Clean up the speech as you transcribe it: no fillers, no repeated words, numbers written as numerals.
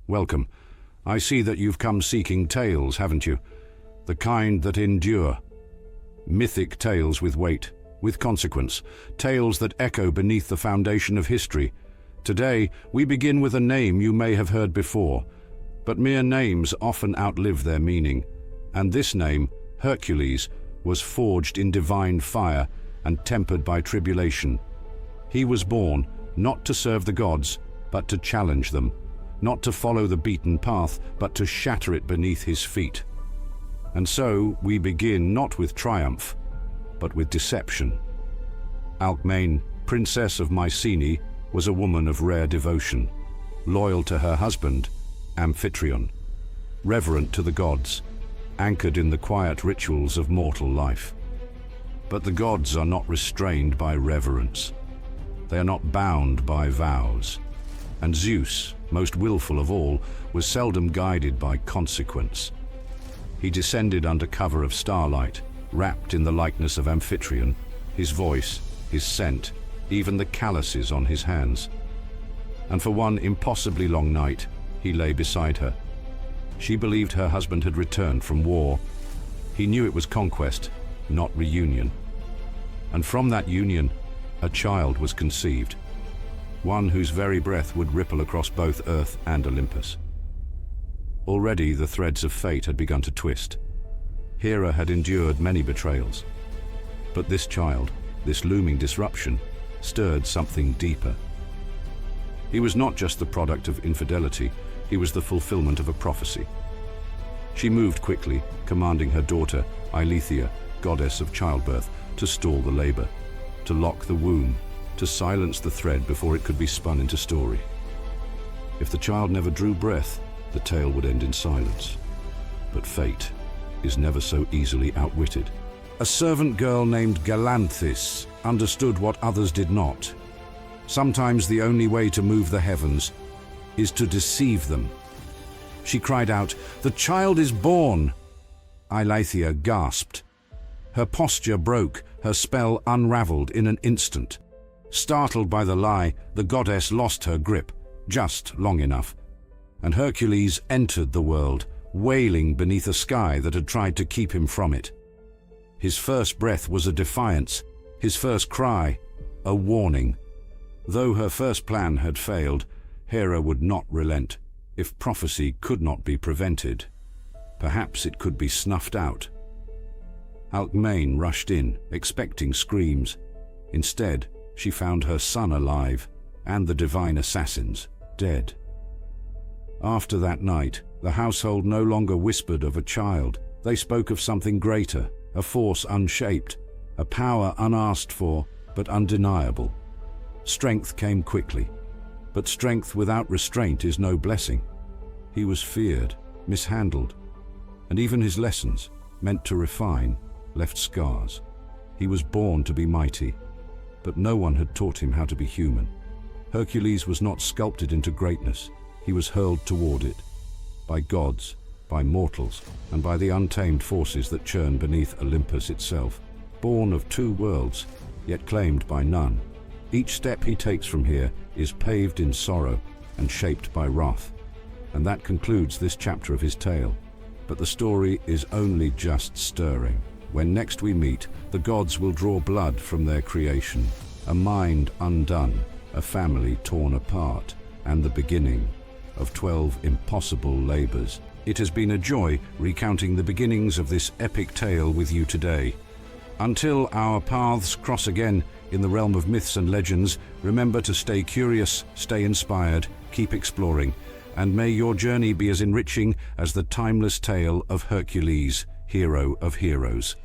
Welcome. I see that you've come seeking tales, haven't you? The kind that endure. Mythic tales with weight, with consequence. Tales that echo beneath the foundation of history. Today, we begin with a name you may have heard before, but mere names often outlive their meaning. And this name, Hercules, was forged in divine fire and tempered by tribulation. He was born not to serve the gods, but to challenge them, not to follow the beaten path, but to shatter it beneath his feet. And so we begin not with triumph, but with deception. Alcmene, princess of Mycenae, was a woman of rare devotion, loyal to her husband, Amphitryon, reverent to the gods, anchored in the quiet rituals of mortal life. But the gods are not restrained by reverence. They are not bound by vows. And Zeus, most willful of all, was seldom guided by consequence. He descended under cover of starlight, wrapped in the likeness of Amphitryon, his voice, his scent, even the calluses on his hands. And for one impossibly long night, he lay beside her. She believed her husband had returned from war. He knew it was conquest, not reunion. And from that union, a child was conceived, one whose very breath would ripple across both Earth and Olympus. Already the threads of fate had begun to twist. Hera had endured many betrayals. But this child, this looming disruption, stirred something deeper. He was not just the product of infidelity, he was the fulfillment of a prophecy. She moved quickly, commanding her daughter, Eileithyia, goddess of childbirth, to stall the labor, to lock the womb, to silence the thread before it could be spun into story. If the child never drew breath, the tale would end in silence. But fate is never so easily outwitted. A servant girl named Galanthis understood what others did not. Sometimes the only way to move the heavens is to deceive them. She cried out, "The child is born!" Eileithyia gasped. Her posture broke, her spell unraveled in an instant. Startled by the lie, the goddess lost her grip, just long enough. And Hercules entered the world, wailing beneath a sky that had tried to keep him from it. His first breath was a defiance, his first cry, a warning. Though her first plan had failed, Hera would not relent. If prophecy could not be prevented, perhaps it could be snuffed out. Alcmene rushed in, expecting screams. Instead, she found her son alive, and the divine assassins dead. After that night, the household no longer whispered of a child. They spoke of something greater, a force unshaped, a power unasked for, but undeniable. Strength came quickly, but strength without restraint is no blessing. He was feared, mishandled, and even his lessons, meant to refine, left scars. He was born to be mighty, but no one had taught him how to be human. Hercules was not sculpted into greatness, he was hurled toward it, by gods, by mortals, and by the untamed forces that churn beneath Olympus itself. Born of two worlds, yet claimed by none. Each step he takes from here is paved in sorrow and shaped by wrath. And that concludes this chapter of his tale. But the story is only just stirring. When next we meet, the gods will draw blood from their creation, a mind undone, a family torn apart, and the beginning of 12 impossible labors. It has been a joy recounting the beginnings of this epic tale with you today. Until our paths cross again in the realm of myths and legends, remember to stay curious, stay inspired, keep exploring, and may your journey be as enriching as the timeless tale of Hercules, hero of heroes.